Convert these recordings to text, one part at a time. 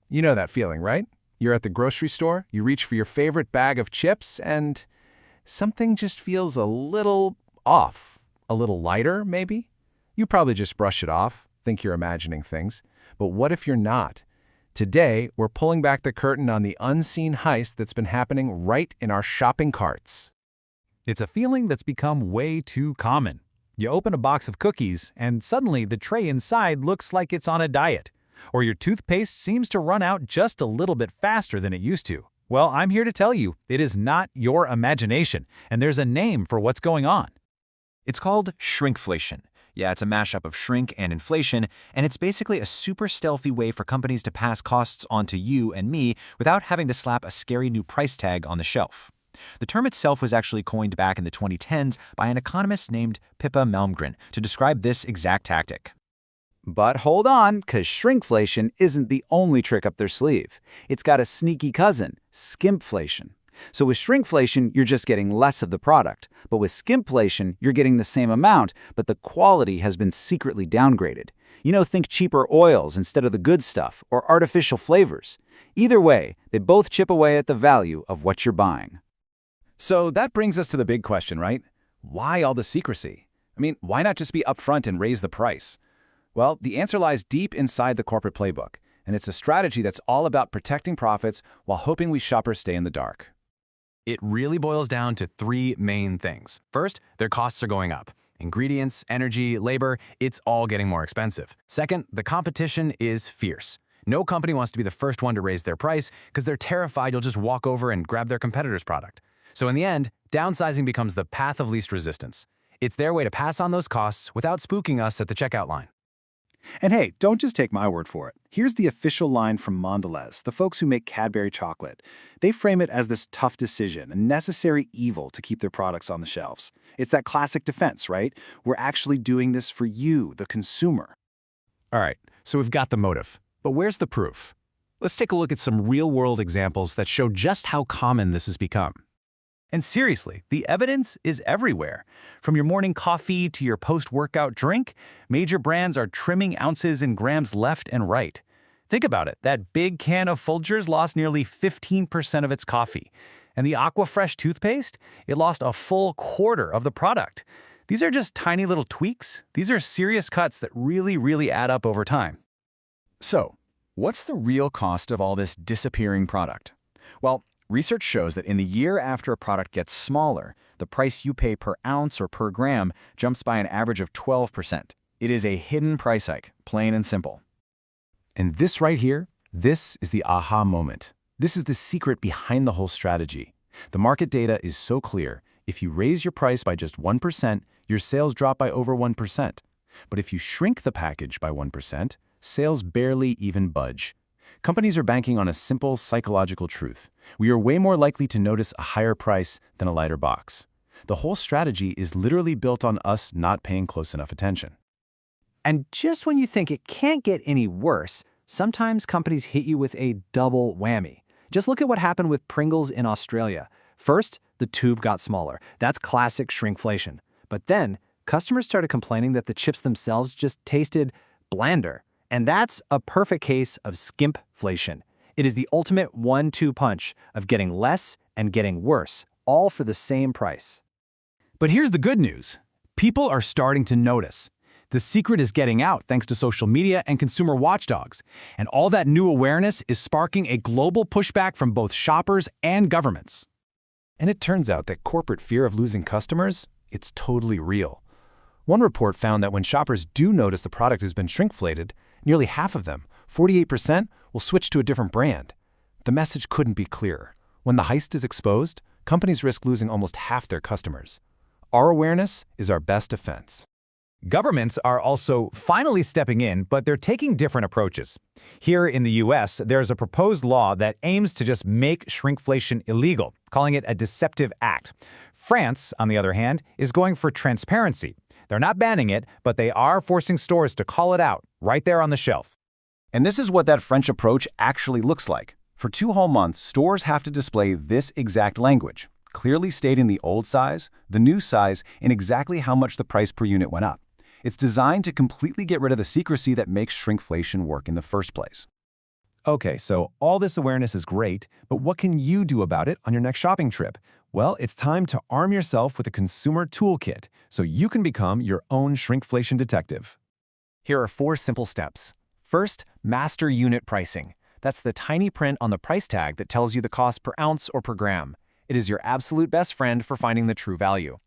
You know that feeling, right? You're at the grocery store, you reach for your favorite bag of chips, and something just feels a little off. A little lighter, maybe? You probably just brush it off, think you're imagining things. But what if you're not? Today, we're pulling back the curtain on the unseen heist that's been happening right in our shopping carts. It's a feeling that's become way too common. You open a box of cookies, and suddenly the tray inside looks like it's on a diet. Or your toothpaste seems to run out just a little bit faster than it used to. Well, I'm here to tell you, it is not your imagination, and there's a name for what's going on. It's called shrinkflation. Yeah, it's a mashup of shrink and inflation, and it's basically a super stealthy way for companies to pass costs on to you and me without having to slap a scary new price tag on the shelf. The term itself was actually coined back in the 2010s by an economist named Pippa Malmgren to describe this exact tactic. But hold on, because shrinkflation isn't the only trick up their sleeve. It's got a sneaky cousin, skimpflation. So with shrinkflation, you're just getting less of the product. But with skimpflation, you're getting the same amount, but the quality has been secretly downgraded. Think cheaper oils instead of the good stuff, or artificial flavors. Either way, they both chip away at the value of what you're buying. So that brings us to the big question, right? Why all the secrecy? Why not just be upfront and raise the price? Well, the answer lies deep inside the corporate playbook, and it's a strategy that's all about protecting profits while hoping we shoppers stay in the dark. It really boils down to three main things. First, their costs are going up. Ingredients, energy, labor, it's all getting more expensive. Second, the competition is fierce. No company wants to be the first one to raise their price because they're terrified you'll just walk over and grab their competitor's product. So in the end, downsizing becomes the path of least resistance. It's their way to pass on those costs without spooking us at the checkout line. And hey, don't just take my word for it. Here's the official line from Mondelez, the folks who make Cadbury chocolate. They frame it as this tough decision, a necessary evil to keep their products on the shelves. It's that classic defense, right? We're actually doing this for you, the consumer. All right, so we've got the motive. But where's the proof? Let's take a look at some real-world examples that show just how common this has become. And seriously, the evidence is everywhere. From your morning coffee to your post-workout drink, major brands are trimming ounces and grams left and right. Think about it. That big can of Folgers lost nearly 15% of its coffee. And the Aquafresh toothpaste, it lost a full quarter of the product. These are just tiny little tweaks. These are serious cuts that really add up over time. So, what's the real cost of all this disappearing product? Well, research shows that in the year after a product gets smaller, the price you pay per ounce or per gram jumps by an average of 12%. It is a hidden price hike, plain and simple. And this right here, this is the aha moment. This is the secret behind the whole strategy. The market data is so clear. If you raise your price by just 1%, your sales drop by over 1%. But if you shrink the package by 1%, sales barely even budge. Companies are banking on a simple psychological truth. We are way more likely to notice a higher price than a lighter box. The whole strategy is literally built on us not paying close enough attention. And just when you think it can't get any worse, sometimes companies hit you with a double whammy. Just look at what happened with Pringles in Australia. First, the tube got smaller. That's classic shrinkflation. But then, customers started complaining that the chips themselves just tasted blander. And that's a perfect case of skimpflation. It is the ultimate 1-2 punch of getting less and getting worse, all for the same price. But here's the good news. People are starting to notice. The secret is getting out thanks to social media and consumer watchdogs. And all that new awareness is sparking a global pushback from both shoppers and governments. And it turns out that corporate fear of losing customers, it's totally real. One report found that when shoppers do notice the product has been shrinkflated, nearly half of them, 48%, will switch to a different brand. The message couldn't be clearer. When the heist is exposed, companies risk losing almost half their customers. Our awareness is our best defense. Governments are also finally stepping in, but they're taking different approaches. Here in the US, there's a proposed law that aims to just make shrinkflation illegal, calling it a deceptive act. France, on the other hand, is going for transparency. They're not banning it, but they are forcing stores to call it out right there on the shelf. And this is what that French approach actually looks like. For 2 whole months, stores have to display this exact language, clearly stating the old size, the new size, and exactly how much the price per unit went up. It's designed to completely get rid of the secrecy that makes shrinkflation work in the first place. Okay, so all this awareness is great, but what can you do about it on your next shopping trip? Well, it's time to arm yourself with a Consumer Toolkit so you can become your own shrinkflation detective. Here are 4 simple steps. First, master unit pricing. That's the tiny print on the price tag that tells you the cost per ounce or per gram. It is your absolute best friend for finding the true value.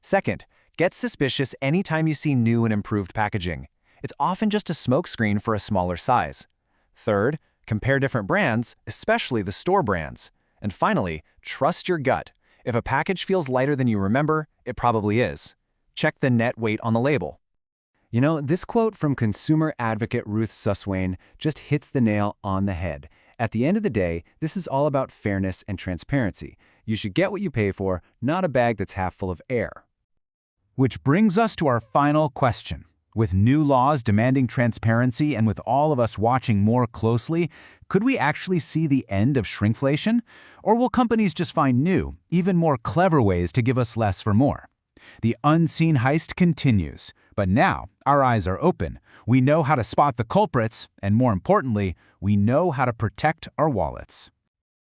Second, get suspicious anytime you see new and improved packaging. It's often just a smokescreen for a smaller size. Third, compare different brands, especially the store brands. And finally, trust your gut. If a package feels lighter than you remember, it probably is. Check the net weight on the label. You know, this quote from consumer advocate Ruth Susswain just hits the nail on the head. At the end of the day, this is all about fairness and transparency. You should get what you pay for, not a bag that's half full of air. Which brings us to our final question. With new laws demanding transparency and with all of us watching more closely, could we actually see the end of shrinkflation? Or will companies just find new, even more clever ways to give us less for more? The unseen heist continues, but now our eyes are open. We know how to spot the culprits, and more importantly, we know how to protect our wallets.